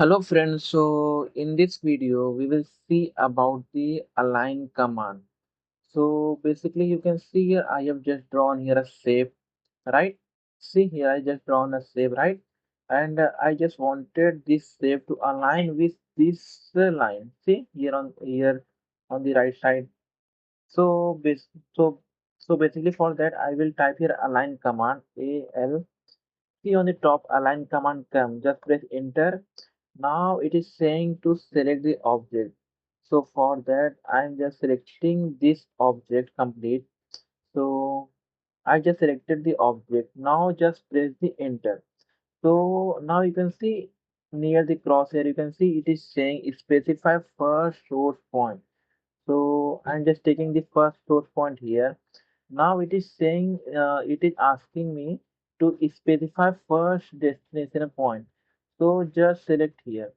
Hello friends, so in this video we will see about the align command. So basically you can see here I have just drawn here a shape, right? See here I just drawn a shape, right? And I just wanted this shape to align with this line. See here on the right side. So basically for that I will type here align command AL. See on the top align command come, just press enter. Now it is saying to select the object. So for that I'm just selecting this object complete. So I just selected the object. Now just press the enter. So now you can see near the crosshair you can see it is saying specify first source point. So I'm just taking the first source point here. Now it is saying it is asking me to specify first destination point. So just select here.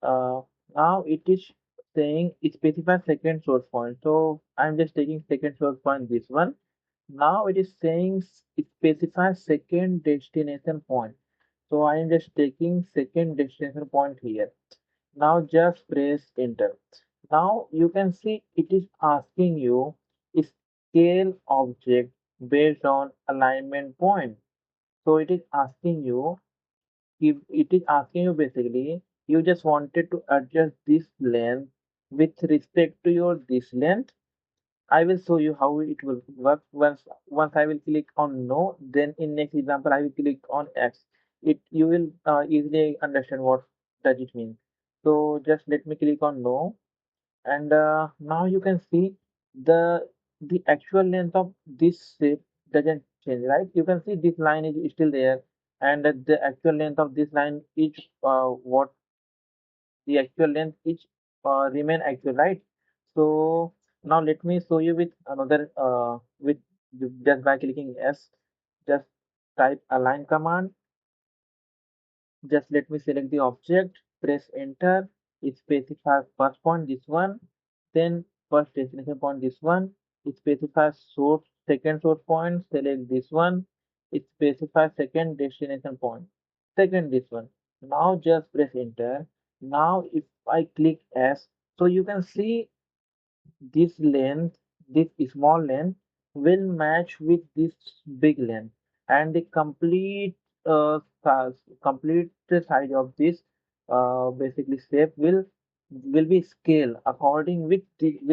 Uh, Now it is saying specify second source point. So I'm just taking second source point this one. Now it is saying specify second destination point. So I am just taking second destination point here. Now just press enter. Now you can see it is asking you scale object based on alignment point. So it is asking you if it is asking you basically you just wanted to adjust this length with respect to your this length. I will show you how it will work once I will click on no, then in next example I will click on X. It you will easily understand what does it mean. So just let me click on no, and now you can see the the actual length of this shape doesn't change, right? You can see this line is still there, and the actual length of this line is what the actual length each remain actual, right? So now let me show you with another with just by clicking S, just type align command. Just let me select the object, press enter, specify first point this one, then first destination point this one, specify source second source point, select this one, specify second destination point, second this one. Now just press enter. Now if I click S, so you can see this length, this small length will match with this big length, and the complete size of this basically shape will be scale according with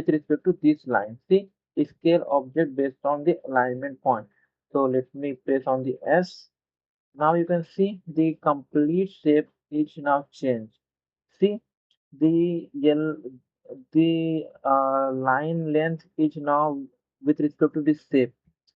respect to this line. See, scale object based on the alignment point. So let me press on the S. Now you can see the complete shape is now changed. See, the line length is now with respect to this shape.